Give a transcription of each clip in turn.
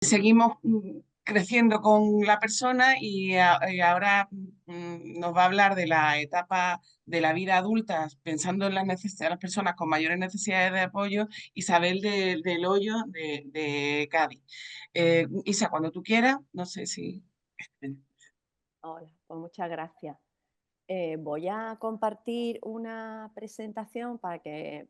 Seguimos creciendo con la persona y ahora nos va a hablar de la etapa de la vida adulta, pensando en las necesidades, las personas con mayores necesidades de apoyo, Isabel del Hoyo de Cádiz. Isa, cuando tú quieras, no sé si... Hola, pues muchas gracias. Voy a compartir una presentación para que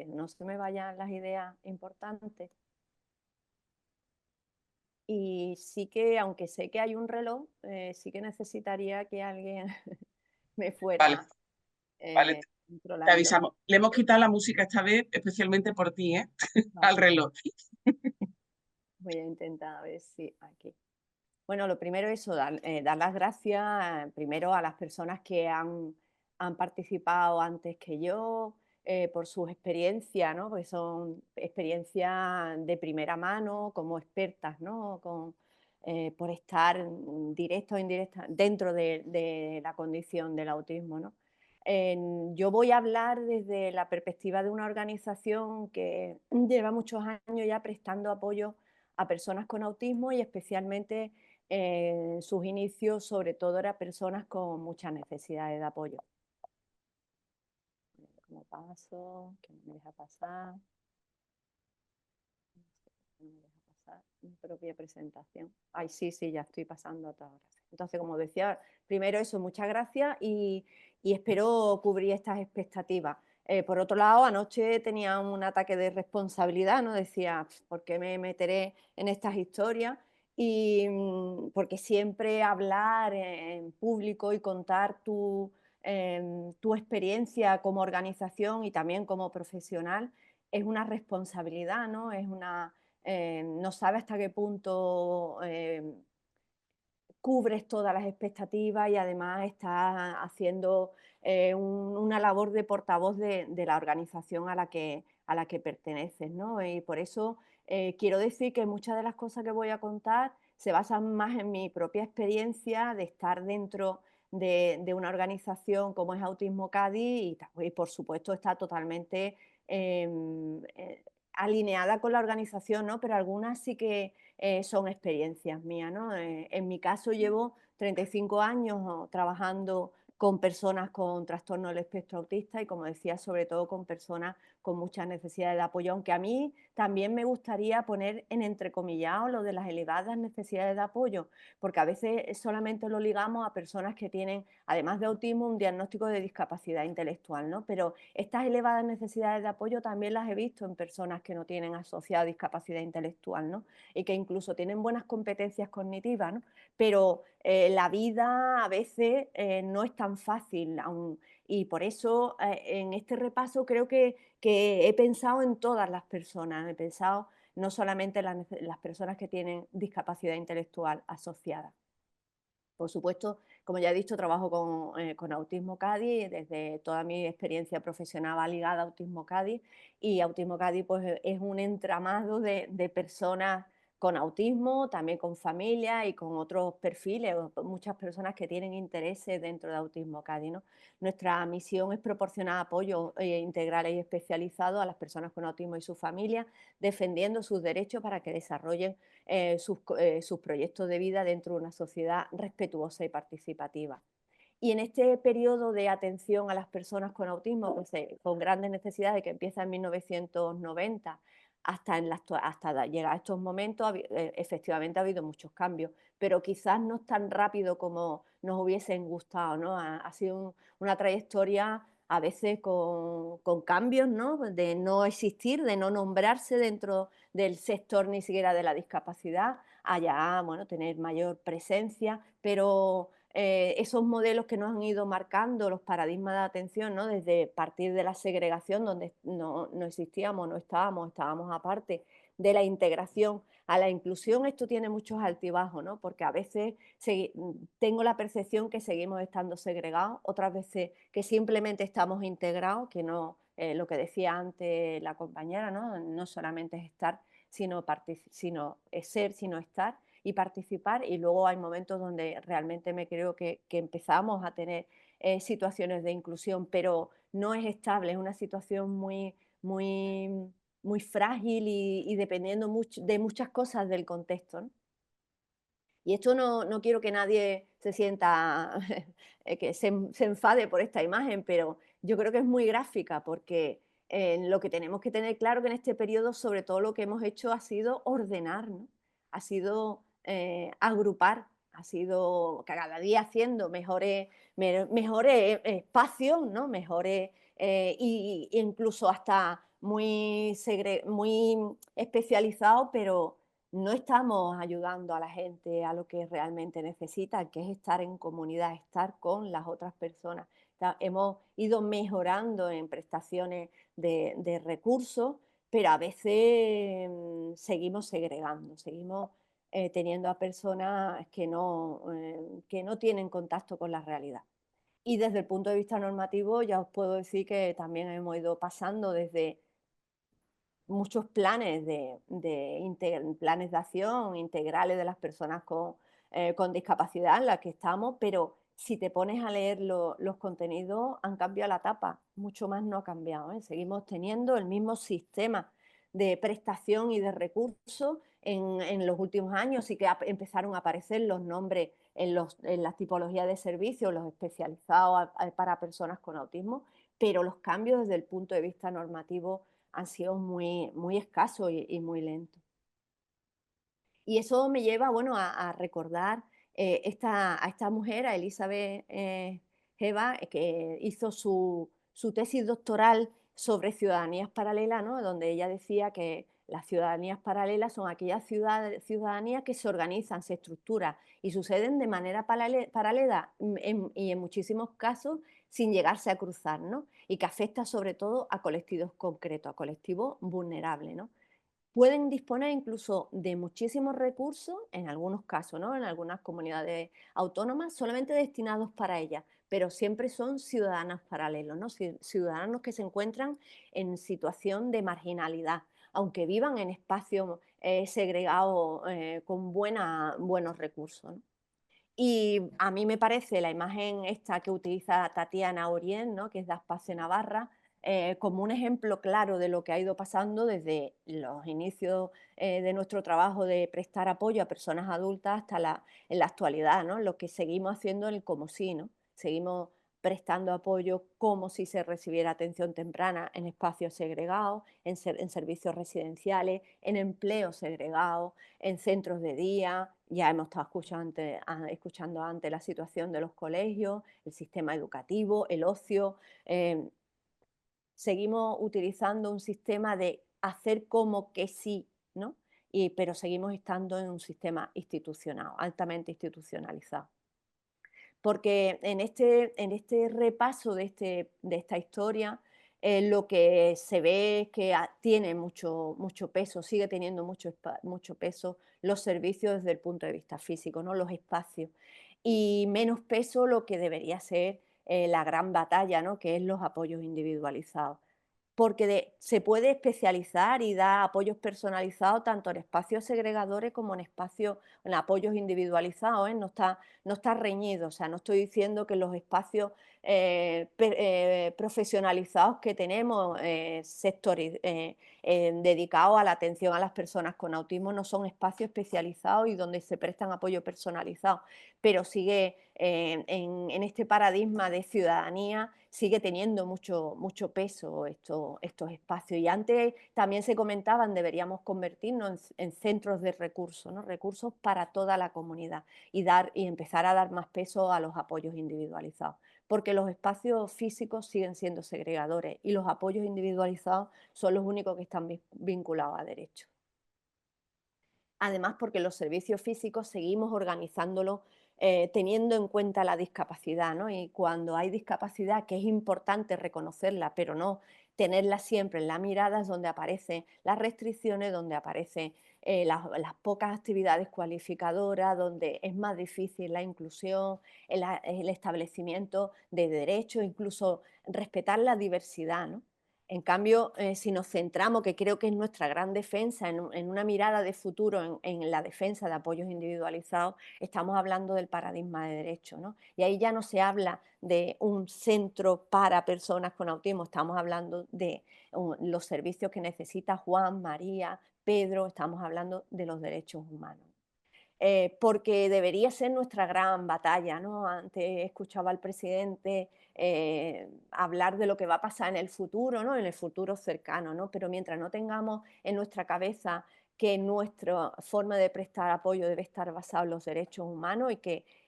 no se me vayan las ideas importantes. Y sí que, aunque sé que hay un reloj, sí que necesitaría que alguien me Vale, fuera vale, te controlando. avisamos. Le hemos quitado la música esta vez, especialmente por ti, ¿eh? Al Vale, reloj. voy a intentar a ver si aquí. Bueno, lo primero es eso, dar las gracias primero a las personas que han participado antes que yo, por sus experiencias, ¿no? Porque son experiencias de primera mano, como expertas, ¿no? Por estar directa o indirecta dentro de la condición del autismo, ¿no? Yo voy a hablar desde la perspectiva de una organización que lleva muchos años ya prestando apoyo a personas con autismo y especialmente sus inicios, sobre todo, eran personas con muchas necesidades de apoyo. ¿Cómo paso? ¿Qué no me deja pasar? No sé, no me deja pasar mi propia presentación. Ay, sí, sí, ya estoy pasando a todas horas. Entonces, como decía, primero eso, muchas gracias y espero cubrir estas expectativas. Por otro lado, anoche tenía un ataque de responsabilidad, ¿no? Decía, ¿por qué me meteré en estas historias? Y porque siempre hablar en público y contar tu experiencia como organización y también como profesional es una responsabilidad, ¿no? No sabe hasta qué punto cubres todas las expectativas y además estás haciendo una labor de portavoz de la organización a la que perteneces, ¿no? Y por eso quiero decir que muchas de las cosas que voy a contar se basan más en mi propia experiencia de estar dentro de una organización como es Autismo Cádiz y por supuesto está totalmente em, eh, alineada con la organización, ¿no? Pero algunas sí que son experiencias mías, ¿no? En mi caso llevo 35 años trabajando con personas con trastorno del espectro autista y, como decía, sobre todo con personas con muchas necesidades de apoyo, aunque a mí también me gustaría poner en entrecomillado lo de las elevadas necesidades de apoyo, porque a veces solamente lo ligamos a personas que tienen, además de autismo, un diagnóstico de discapacidad intelectual, ¿no? Pero estas elevadas necesidades de apoyo también las he visto en personas que no tienen asociada discapacidad intelectual, ¿no? Y que incluso tienen buenas competencias cognitivas, ¿no? Pero la vida a veces no es tan fácil y por eso en este repaso creo que he pensado en todas las personas, he pensado no solamente en las personas que tienen discapacidad intelectual asociada. Por supuesto, como ya he dicho, trabajo con Autismo Cádiz, desde toda mi experiencia profesional va ligada a Autismo Cádiz y Autismo Cádiz pues, es un entramado de personas con autismo, también con familias y con otros perfiles, muchas personas que tienen intereses dentro de Autismo Cádiz, ¿no? Nuestra misión es proporcionar apoyo integral y especializado a las personas con autismo y sus familias, defendiendo sus derechos para que desarrollen sus proyectos de vida dentro de una sociedad respetuosa y participativa. Y en este periodo de atención a las personas con autismo, pues, con grandes necesidades, que empieza en 1990 hasta llegar a estos momentos, efectivamente ha habido muchos cambios, pero quizás no tan rápido como nos hubiesen gustado, ¿no? Ha sido una trayectoria a veces con cambios, ¿no? De no existir, de no nombrarse dentro del sector ni siquiera de la discapacidad, allá, bueno, tener mayor presencia, pero esos modelos que nos han ido marcando los paradigmas de atención, ¿no? Desde partir de la segregación, donde no existíamos, no estábamos, estábamos aparte, de la integración a la inclusión, esto tiene muchos altibajos, ¿no? Porque a veces tengo la percepción que seguimos estando segregados, otras veces que simplemente estamos integrados, que no, lo que decía antes la compañera, ¿no? No solamente es estar, sino es ser, sino estar y participar. Y luego hay momentos donde realmente me creo que empezamos a tener situaciones de inclusión, pero no es estable, es una situación muy muy frágil y dependiendo de muchas cosas del contexto, ¿no? Y esto no quiero que nadie se sienta, que se enfade por esta imagen, pero yo creo que es muy gráfica porque lo que tenemos que tener claro que en este periodo, sobre todo lo que hemos hecho ha sido ordenar, ¿no? Ha sido agrupar, ha sido cada día haciendo mejores espacios, ¿no? Mejores, incluso hasta muy especializados, pero no estamos ayudando a la gente a lo que realmente necesita, que es estar en comunidad, estar con las otras personas. Hemos ido mejorando en prestaciones de recursos, pero a veces seguimos segregando, seguimos teniendo a personas que no tienen contacto con la realidad. Y desde el punto de vista normativo, ya os puedo decir que también hemos ido pasando desde muchos planes planes de acción integrales de las personas con discapacidad en las que estamos, pero si te pones a leer los contenidos, han cambiado la tapa, mucho más no ha cambiado, ¿eh? Seguimos teniendo el mismo sistema de prestación y de recursos en los últimos años, sí que empezaron a aparecer los nombres en las tipologías de servicios, los especializados para personas con autismo, pero los cambios desde el punto de vista normativo han sido muy escasos y muy lentos. Y eso me lleva, bueno, a recordar a esta mujer, a Elizabeth Geva, que hizo su tesis doctoral sobre ciudadanías paralelas, ¿no? Donde ella decía que las ciudadanías paralelas son aquellas ciudadanías que se organizan, se estructuran y suceden de manera paralela y en muchísimos casos sin llegarse a cruzar, ¿no? Y que afecta sobre todo a colectivos concretos, a colectivos vulnerables, ¿no? Pueden disponer incluso de muchísimos recursos, en algunos casos, ¿no? En algunas comunidades autónomas, solamente destinados para ellas, pero siempre son ciudadanos paralelos, ¿no? Ciudadanos que se encuentran en situación de marginalidad, aunque vivan en espacios segregados con buenos recursos, ¿no? Y a mí me parece la imagen esta que utiliza Tatiana Orient, ¿no? Que es de Espacio Navarra, como un ejemplo claro de lo que ha ido pasando desde los inicios de nuestro trabajo de prestar apoyo a personas adultas hasta en la actualidad, ¿no? Lo que seguimos haciendo en el como si, ¿no? Seguimos prestando apoyo como si se recibiera atención temprana en espacios segregados, en servicios residenciales, en empleos segregados, en centros de día. Ya hemos estado escuchando antes la situación de los colegios, el sistema educativo, el ocio. eh, Seguimos utilizando un sistema de hacer como que sí, ¿no? Pero seguimos estando en un sistema institucional, altamente institucionalizado. Porque en este repaso de esta historia, lo que se ve es que tiene mucho peso, sigue teniendo mucho peso los servicios desde el punto de vista físico, ¿no? Los espacios. Y menos peso lo que debería ser la gran batalla, ¿no? Que es los apoyos individualizados porque se puede especializar y dar apoyos personalizados tanto en espacios segregadores como en apoyos individualizados, ¿eh? No está reñido, o sea, no estoy diciendo que los espacios profesionalizados que tenemos, dedicados a la atención a las personas con autismo, no son espacios especializados y donde se prestan apoyo personalizado, pero sigue en este paradigma de ciudadanía, sigue teniendo mucho peso estos espacios. Y antes también se comentaban, deberíamos convertirnos en centros de recursos, ¿no? Recursos para toda la comunidad y empezar a dar más peso a los apoyos individualizados. Porque los espacios físicos siguen siendo segregadores y los apoyos individualizados son los únicos que están vinculados a derechos. Además, porque los servicios físicos seguimos organizándolos teniendo en cuenta la discapacidad, ¿no? Y cuando hay discapacidad, que es importante reconocerla, pero no tenerla siempre en la mirada, es donde aparecen las restricciones, donde aparecen las pocas actividades cualificadoras, donde es más difícil la inclusión, el establecimiento de derechos, incluso respetar la diversidad, ¿no? En cambio, si nos centramos, que creo que es nuestra gran defensa, en una mirada de futuro, en la defensa de apoyos individualizados, estamos hablando del paradigma de derecho, ¿no? Y ahí ya no se habla de un centro para personas con autismo, estamos hablando de los servicios que necesita Juan, María, Pedro, estamos hablando de los derechos humanos. Porque debería ser nuestra gran batalla, ¿no? Antes escuchaba al presidente hablar de lo que va a pasar en el futuro, ¿no? En el futuro cercano, ¿no? Pero mientras no tengamos en nuestra cabeza que nuestra forma de prestar apoyo debe estar basada en los derechos humanos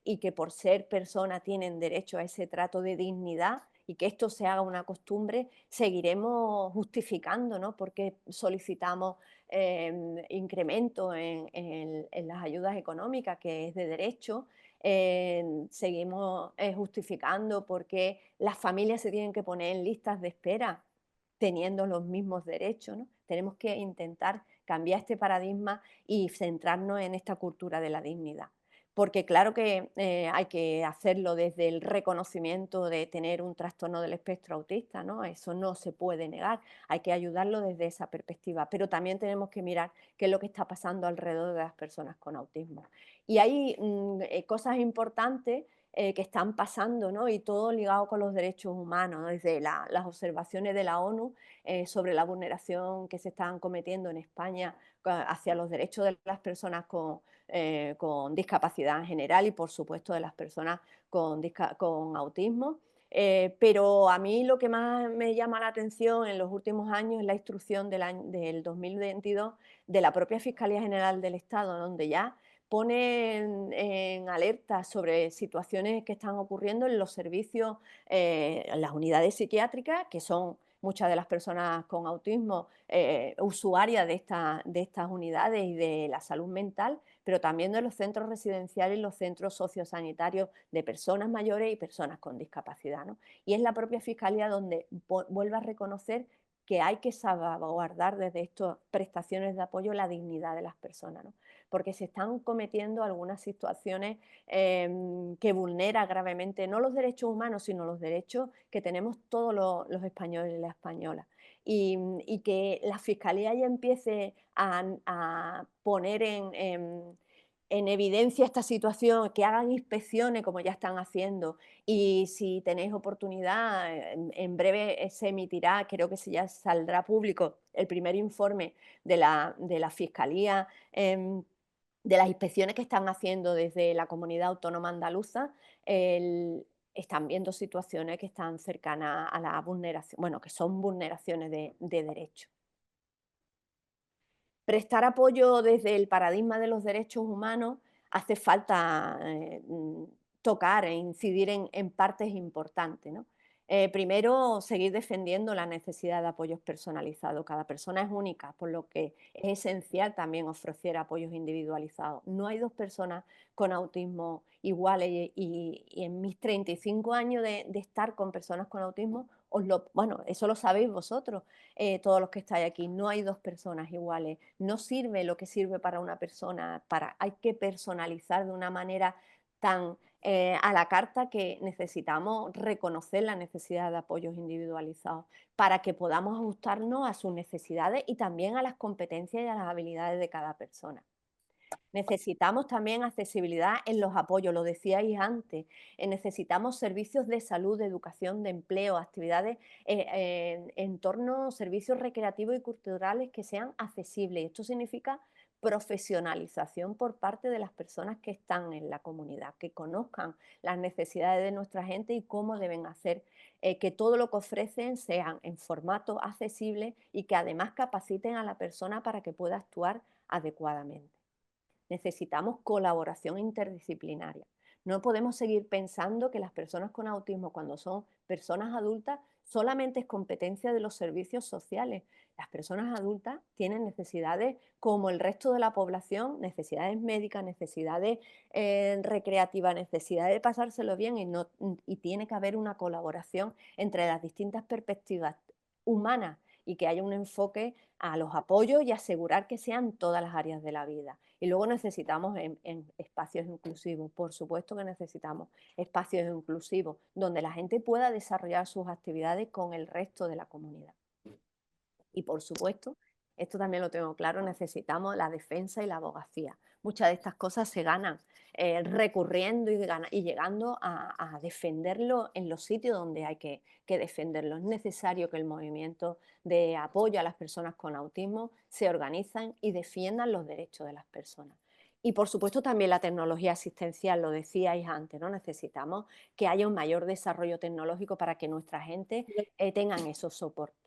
y que por ser persona tienen derecho a ese trato de dignidad y que esto se haga una costumbre, seguiremos justificando, ¿no? Porque solicitamos incremento en las ayudas económicas, que es de derecho. Seguimos justificando porque las familias se tienen que poner en listas de espera teniendo los mismos derechos, ¿no? Tenemos que intentar cambiar este paradigma y centrarnos en esta cultura de la dignidad. Porque claro que hay que hacerlo desde el reconocimiento de tener un trastorno del espectro autista, ¿no? Eso no se puede negar, hay que ayudarlo desde esa perspectiva, pero también tenemos que mirar qué es lo que está pasando alrededor de las personas con autismo. Y hay cosas importantes que están pasando, ¿no? Y todo ligado con los derechos humanos, ¿no? Desde las observaciones de la ONU sobre la vulneración que se están cometiendo en España hacia los derechos de las personas con discapacidad en general y por supuesto de las personas con autismo. Pero a mí lo que más me llama la atención en los últimos años es la instrucción del 2022 de la propia Fiscalía General del Estado, donde ya ponen en alerta sobre situaciones que están ocurriendo en los servicios, en las unidades psiquiátricas, que son muchas de las personas con autismo usuarias de estas unidades y de la salud mental, pero también de los centros residenciales y los centros sociosanitarios de personas mayores y personas con discapacidad, ¿no? Y es la propia Fiscalía donde vuelve a reconocer que hay que salvaguardar desde estas prestaciones de apoyo la dignidad de las personas, ¿no? Porque se están cometiendo algunas situaciones que vulneran gravemente no los derechos humanos, sino los derechos que tenemos todos los españoles y las españolas. Y que la Fiscalía ya empiece a poner en evidencia esta situación, que hagan inspecciones como ya están haciendo y si tenéis oportunidad, en breve se emitirá, creo que ya saldrá público el primer informe de la Fiscalía, de las inspecciones que están haciendo desde la comunidad autónoma andaluza. Están viendo situaciones que están cercanas a la vulneración, bueno, que son vulneraciones de derechos. Prestar apoyo desde el paradigma de los derechos humanos hace falta tocar e incidir en partes importantes, ¿no? Primero, seguir defendiendo la necesidad de apoyos personalizados. Cada persona es única, por lo que es esencial también ofrecer apoyos individualizados. No hay dos personas con autismo iguales y en mis 35 años de estar con personas con autismo, bueno, eso lo sabéis vosotros, todos los que estáis aquí, no hay dos personas iguales, no sirve lo que sirve para una persona, hay que personalizar de una manera tan a la carta que necesitamos reconocer la necesidad de apoyos individualizados para que podamos ajustarnos a sus necesidades y también a las competencias y a las habilidades de cada persona. Necesitamos también accesibilidad en los apoyos, lo decíais antes. Necesitamos servicios de salud, de educación, de empleo, actividades en torno a servicios recreativos y culturales que sean accesibles. Esto significa profesionalización por parte de las personas que están en la comunidad, que conozcan las necesidades de nuestra gente y cómo deben hacer que todo lo que ofrecen sean en formato accesible y que además capaciten a la persona para que pueda actuar adecuadamente. Necesitamos colaboración interdisciplinaria. No podemos seguir pensando que las personas con autismo, cuando son personas adultas, solamente es competencia de los servicios sociales. Las personas adultas tienen necesidades como el resto de la población, necesidades médicas, necesidades recreativas, necesidades de pasárselo bien y tiene que haber una colaboración entre las distintas perspectivas humanas y que haya un enfoque a los apoyos y asegurar que sean todas las áreas de la vida. Y luego necesitamos en espacios inclusivos, por supuesto que necesitamos espacios inclusivos donde la gente pueda desarrollar sus actividades con el resto de la comunidad. Y por supuesto, esto también lo tengo claro, necesitamos la defensa y la abogacía. Muchas de estas cosas se ganan recurriendo y llegando a defenderlo en los sitios donde hay que defenderlo. Es necesario que el movimiento de apoyo a las personas con autismo se organizan y defiendan los derechos de las personas. Y por supuesto también la tecnología asistencial, lo decíais antes, ¿no? Necesitamos que haya un mayor desarrollo tecnológico para que nuestra gente tengan esos soportes.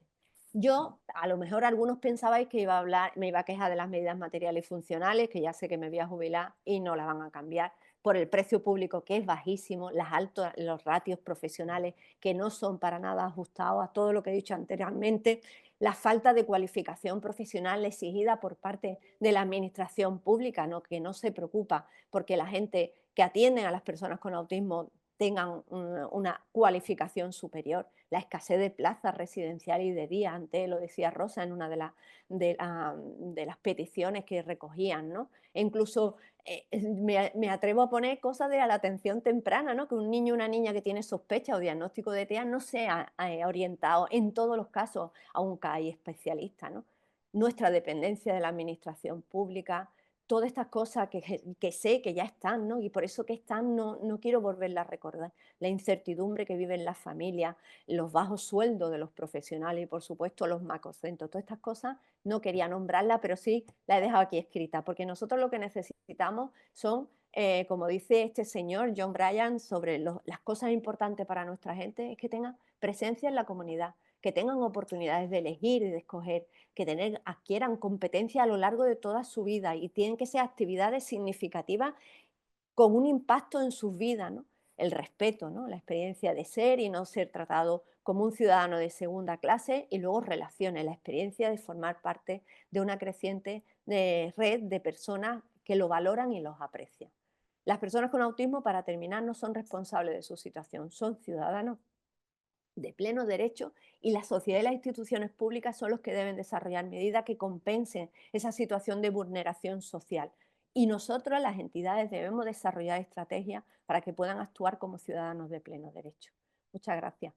Yo, a lo mejor algunos pensabais que iba a hablar, me iba a quejar de las medidas materiales y funcionales, que ya sé que me voy a jubilar y no la van a cambiar, por el precio público que es bajísimo, los ratios profesionales que no son para nada ajustados a todo lo que he dicho anteriormente, la falta de cualificación profesional exigida por parte de la administración pública, ¿no? Que no se preocupa porque la gente que atiende a las personas con autismo tengan una cualificación superior, la escasez de plazas residenciales y de día, antes lo decía Rosa en una de las peticiones que recogían, ¿no? E incluso me atrevo a poner cosas de la atención temprana, ¿no? Que un niño o una niña que tiene sospecha o diagnóstico de TEA no sea orientado en todos los casos a un CAI especialista, ¿no? Nuestra dependencia de la administración pública, todas estas cosas que sé que ya están, ¿no? Y por eso que están no quiero volverlas a recordar. La incertidumbre que viven las familias, los bajos sueldos de los profesionales y por supuesto los macrocentros, todas estas cosas no quería nombrarlas, pero sí la he dejado aquí escrita, porque nosotros lo que necesitamos son, como dice este señor John Bryan, sobre las cosas importantes para nuestra gente, es que tengan presencia en la comunidad, que tengan oportunidades de elegir y de escoger, que adquieran competencia a lo largo de toda su vida y tienen que ser actividades significativas con un impacto en sus vidas, ¿no? El respeto, ¿no? La experiencia de ser y no ser tratado como un ciudadano de segunda clase y luego relaciones, la experiencia de formar parte de una creciente red de personas que lo valoran y los aprecian. Las personas con autismo, para terminar, no son responsables de su situación, son ciudadanos de pleno derecho y la sociedad y las instituciones públicas son los que deben desarrollar medidas que compensen esa situación de vulneración social. Y nosotros, las entidades, debemos desarrollar estrategias para que puedan actuar como ciudadanos de pleno derecho. Muchas gracias.